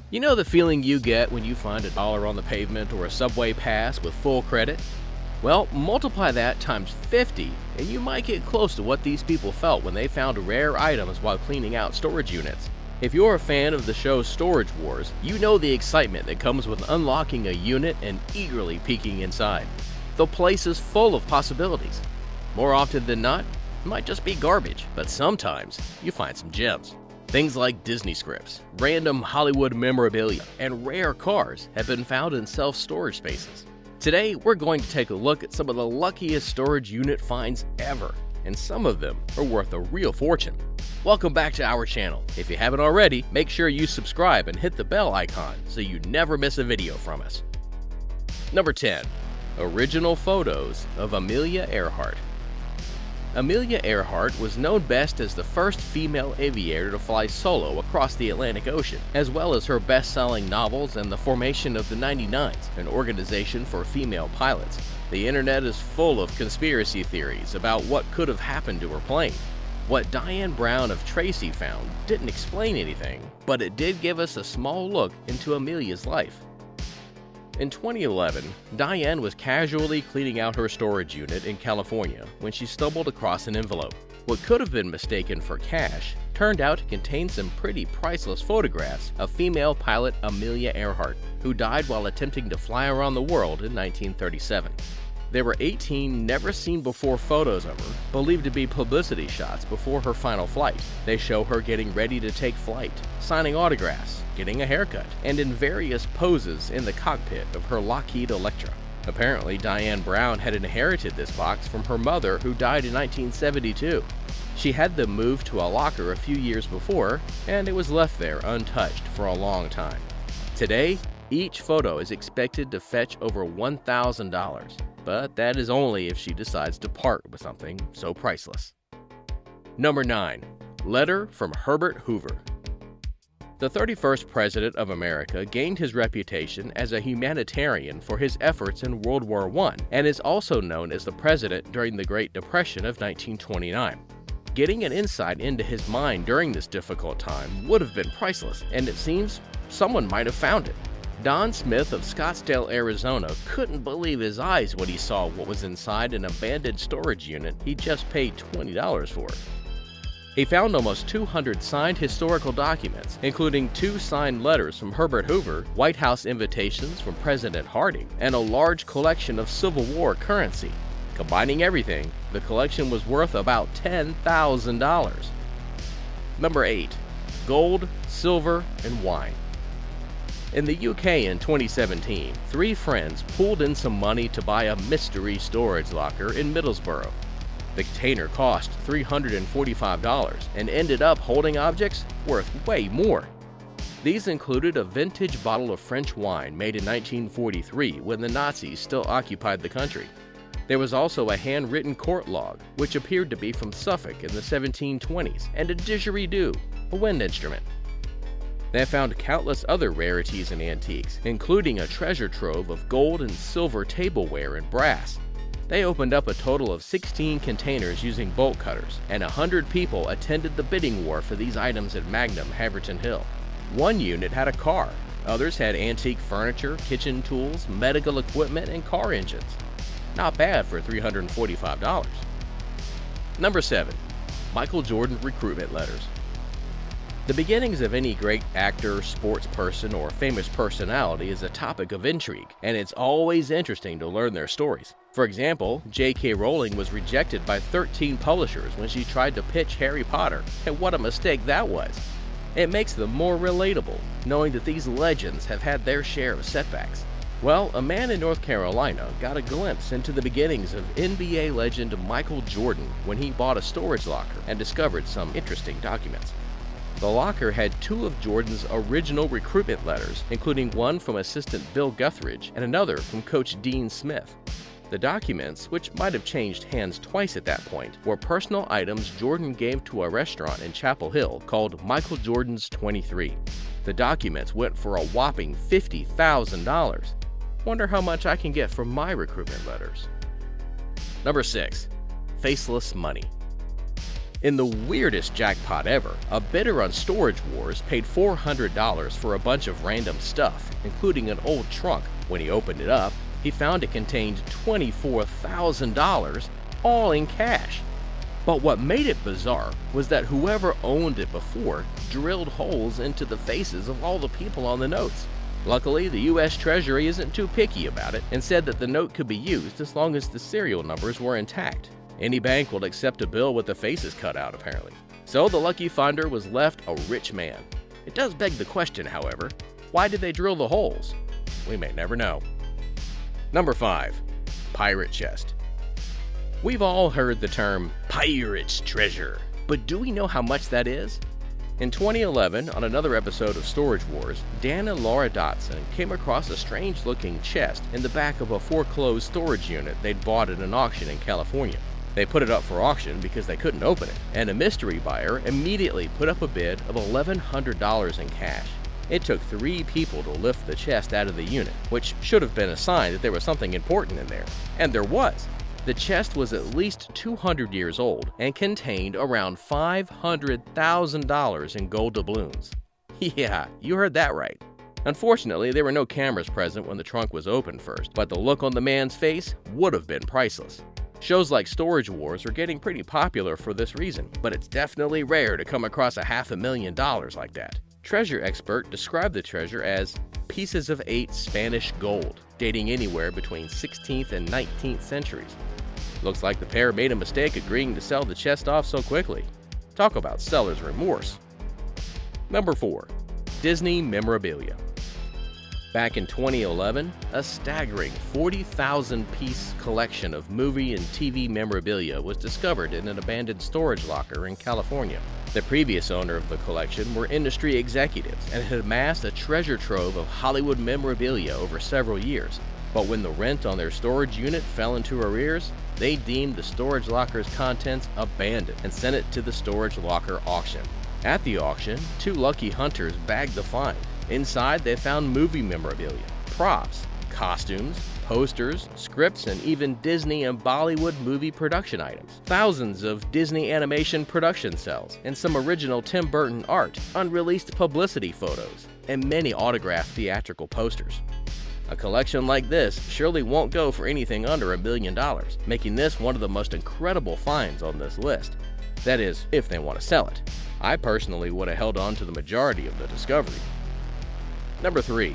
You know the feeling you get when you find a dollar on the pavement or a subway pass with full credit? Well, multiply that times 50 and you might get close to what these people felt when they found rare items while cleaning out storage units. If you're a fan of the show Storage Wars, you know the excitement that comes with unlocking a unit and eagerly peeking inside. The place is full of possibilities. More often than not, it might just be garbage, but sometimes you find some gems. Things like Disney scripts, random Hollywood memorabilia, and rare cars have been found in self-storage spaces. Today, we're going to take a look at some of the luckiest storage unit finds ever, and some of them are worth a real fortune. Welcome back to our channel. If you haven't already, make sure you subscribe and hit the bell icon so you never miss a video from us. Number 10. Original photos of Amelia Earhart. Amelia Earhart was known best as the first female aviator to fly solo across the Atlantic Ocean, as well as her best-selling novels and the formation of the 99s, an organization for female pilots. The internet is full of conspiracy theories about what could have happened to her plane. What Diane Brown of Tracy found didn't explain anything, but it did give us a small look into Amelia's life. In 2011, Diane was casually cleaning out her storage unit in California when she stumbled across an envelope. What could have been mistaken for cash turned out to contain some pretty priceless photographs of female pilot Amelia Earhart, who died while attempting to fly around the world in 1937. There were 18 never-seen-before photos of her, believed to be publicity shots before her final flight. They show her getting ready to take flight, signing autographs, getting a haircut, and in various poses in the cockpit of her Lockheed Electra. Apparently, Diane Brown had inherited this box from her mother, who died in 1972. She had them moved to a locker a few years before, and it was left there untouched for a long time. Today, each photo is expected to fetch over $1,000, but that is only if she decides to part with something so priceless. Number 9. Letter from Herbert Hoover. The 31st President of America gained his reputation as a humanitarian for his efforts in World War I and is also known as the President during the Great Depression of 1929. Getting an insight into his mind during this difficult time would have been priceless, and it seems someone might have found it. Don Smith of Scottsdale, Arizona couldn't believe his eyes when he saw what was inside an abandoned storage unit he just paid $20 for. He found almost 200 signed historical documents, including 2 signed letters from Herbert Hoover, White House invitations from President Harding, and a large collection of Civil War currency. Combining everything, the collection was worth about $10,000. Number 8. Gold, silver, and wine. In the UK in 2017, 3 friends pooled in some money to buy a mystery storage locker in Middlesbrough. The container cost $345 and ended up holding objects worth way more. These included a vintage bottle of French wine made in 1943 when the Nazis still occupied the country. There was also a handwritten court log, which appeared to be from Suffolk in the 1720s, and a didgeridoo, a wind instrument. They found countless other rarities and antiques, including a treasure trove of gold and silver tableware and brass. They opened up a total of 16 containers using bolt cutters, and 100 people attended the bidding war for these items at Magnum, Haverton Hill. One unit had a car, others had antique furniture, kitchen tools, medical equipment, and car engines. Not bad for $345. Number 7. Michael Jordan recruitment letters. The beginnings of any great actor, sports person, or famous personality is a topic of intrigue, and it's always interesting to learn their stories. For example, J.K. Rowling was rejected by 13 publishers when she tried to pitch Harry Potter, and what a mistake that was. It makes them more relatable, knowing that these legends have had their share of setbacks. Well, a man in North Carolina got a glimpse into the beginnings of NBA legend Michael Jordan when he bought a storage locker and discovered some interesting documents. The locker had 2 of Jordan's original recruitment letters, including one from assistant Bill Guthridge and another from coach Dean Smith. The documents, which might have changed hands twice at that point, were personal items Jordan gave to a restaurant in Chapel Hill called Michael Jordan's 23. The documents went for a whopping $50,000. Wonder how much I can get from my recruitment letters. Number 6. Faceless money. In the weirdest jackpot ever, a bidder on Storage Wars paid $400 for a bunch of random stuff, including an old trunk. When he opened it up, he found it contained $24,000, all in cash. But what made it bizarre was that whoever owned it before drilled holes into the faces of all the people on the notes. Luckily, the U.S. Treasury isn't too picky about it and said that the note could be used as long as the serial numbers were intact. Any bank will accept a bill with the faces cut out, apparently. So the lucky finder was left a rich man. It does beg the question, however, why did they drill the holes? We may never know. Number 5. Pirate Chest. We've all heard the term pirate's treasure, but do we know how much that is? In 2011, on another episode of Storage Wars, Dan and Laura Dotson came across a strange-looking chest in the back of a foreclosed storage unit they'd bought at an auction in California. They put it up for auction because they couldn't open it, and a mystery buyer immediately put up a bid of $1,100 in cash. It took 3 people to lift the chest out of the unit, which should have been a sign that there was something important in there. And there was. The chest was at least 200 years old and contained around $500,000 in gold doubloons. Yeah, you heard that right. Unfortunately, there were no cameras present when the trunk was opened first, but the look on the man's face would have been priceless. Shows like Storage Wars are getting pretty popular for this reason, but it's definitely rare to come across $500,000 like that. Treasure expert described the treasure as pieces of 8 Spanish gold, dating anywhere between 16th and 19th centuries. Looks like the pair made a mistake agreeing to sell the chest off so quickly. Talk about seller's remorse. Number 4. Disney Memorabilia. Back in 2011, a staggering 40,000-piece collection of movie and TV memorabilia was discovered in an abandoned storage locker in California. The previous owner of the collection were industry executives and had amassed a treasure trove of Hollywood memorabilia over several years. But when the rent on their storage unit fell into arrears, they deemed the storage locker's contents abandoned and sent it to the storage locker auction. At the auction, 2 lucky hunters bagged the find. Inside, they found movie memorabilia, props, costumes, posters, scripts, and even Disney and Bollywood movie production items. Thousands of Disney animation production cells, and some original Tim Burton art, unreleased publicity photos, and many autographed theatrical posters. A collection like this surely won't go for anything under $1 million, making this one of the most incredible finds on this list. That is, if they want to sell it. I personally would have held on to the majority of the discovery. Number 3.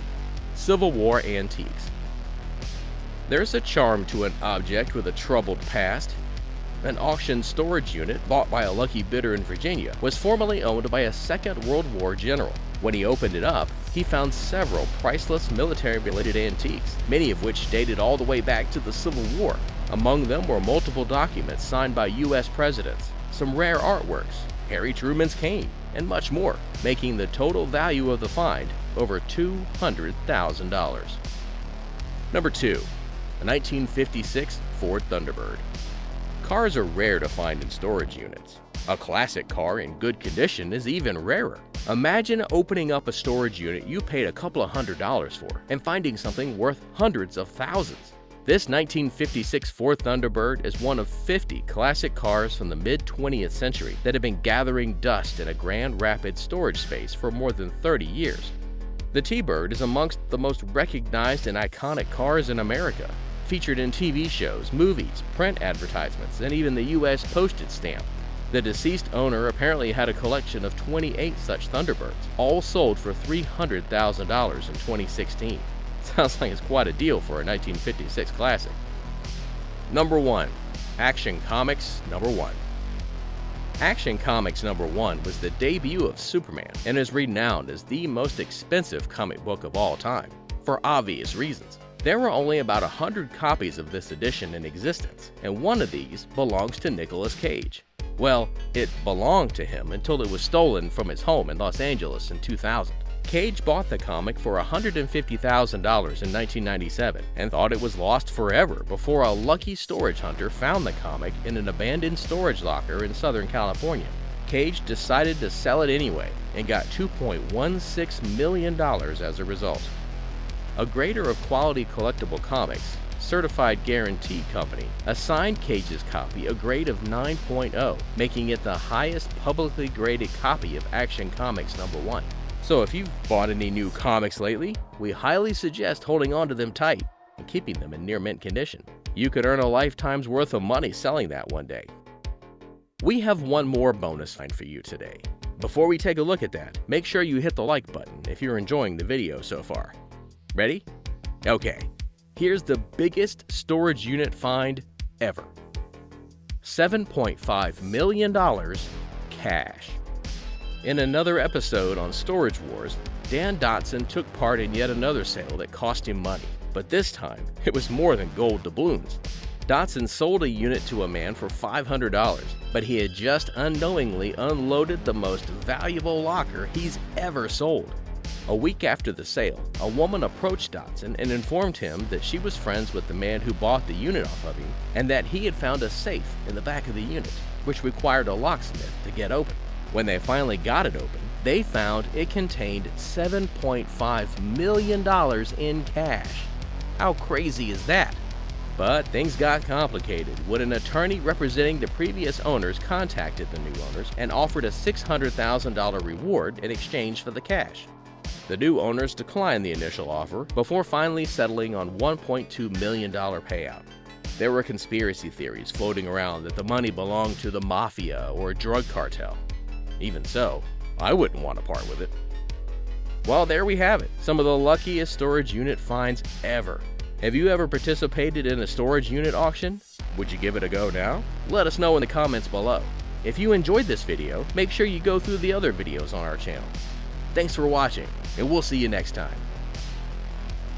Civil War Antiques. There's a charm to an object with a troubled past. An auction storage unit bought by a lucky bidder in Virginia was formerly owned by a Second World War general. When he opened it up, he found several priceless military-related antiques, many of which dated all the way back to the Civil War. Among them were multiple documents signed by U.S. presidents, some rare artworks, Harry Truman's cane, and much more, making the total value of the find over $200,000. Number 2. A 1956 Ford Thunderbird. Cars are rare to find in storage units. A classic car in good condition is even rarer. Imagine opening up a storage unit you paid a couple of $100s for and finding something worth hundreds of thousands. This 1956 Ford Thunderbird is one of 50 classic cars from the mid-20th century that have been gathering dust in a Grand Rapids storage space for more than 30 years. The T-Bird is amongst the most recognized and iconic cars in America, featured in TV shows, movies, print advertisements, and even the U.S. postage stamp. The deceased owner apparently had a collection of 28 such Thunderbirds, all sold for $300,000 in 2016. Sounds like it's quite a deal for a 1956 classic. Number 1. Action Comics Number 1. Action Comics Number 1 was the debut of Superman and is renowned as the most expensive comic book of all time, for obvious reasons. There were only about 100 copies of this edition in existence, and one of these belongs to Nicolas Cage. Well, it belonged to him until it was stolen from his home in Los Angeles in 2000. Cage bought the comic for $150,000 in 1997 and thought it was lost forever before a lucky storage hunter found the comic in an abandoned storage locker in Southern California. Cage decided to sell it anyway and got $2.16 million as a result. A grader of quality collectible comics, Certified Guaranteed Company, assigned Cage's copy a grade of 9.0, making it the highest publicly graded copy of Action Comics #1. So if you've bought any new comics lately, we highly suggest holding on to them tight and keeping them in near mint condition. You could earn a lifetime's worth of money selling that one day. We have one more bonus find for you today. Before we take a look at that, make sure you hit the like button if you're enjoying the video so far. Ready? Okay, here's the biggest storage unit find ever. $7.5 million cash. In another episode on Storage Wars, Dan Dotson took part in yet another sale that cost him money, but this time it was more than gold doubloons. Dotson sold a unit to a man for $500, but he had just unknowingly unloaded the most valuable locker he's ever sold. A week after the sale, a woman approached Dotson and informed him that she was friends with the man who bought the unit off of him and that he had found a safe in the back of the unit, which required a locksmith to get open. When they finally got it open, they found it contained $7.5 million in cash. How crazy is that? But things got complicated when an attorney representing the previous owners contacted the new owners and offered a $600,000 reward in exchange for the cash. The new owners declined the initial offer before finally settling on $1.2 million payout. There were conspiracy theories floating around that the money belonged to the mafia or a drug cartel. Even so, I wouldn't want to part with it. Well, there we have it, some of the luckiest storage unit finds ever. Have you ever participated in a storage unit auction? Would you give it a go now? Let us know in the comments below. If you enjoyed this video, make sure you go through the other videos on our channel. Thanks for watching, and we'll see you next time.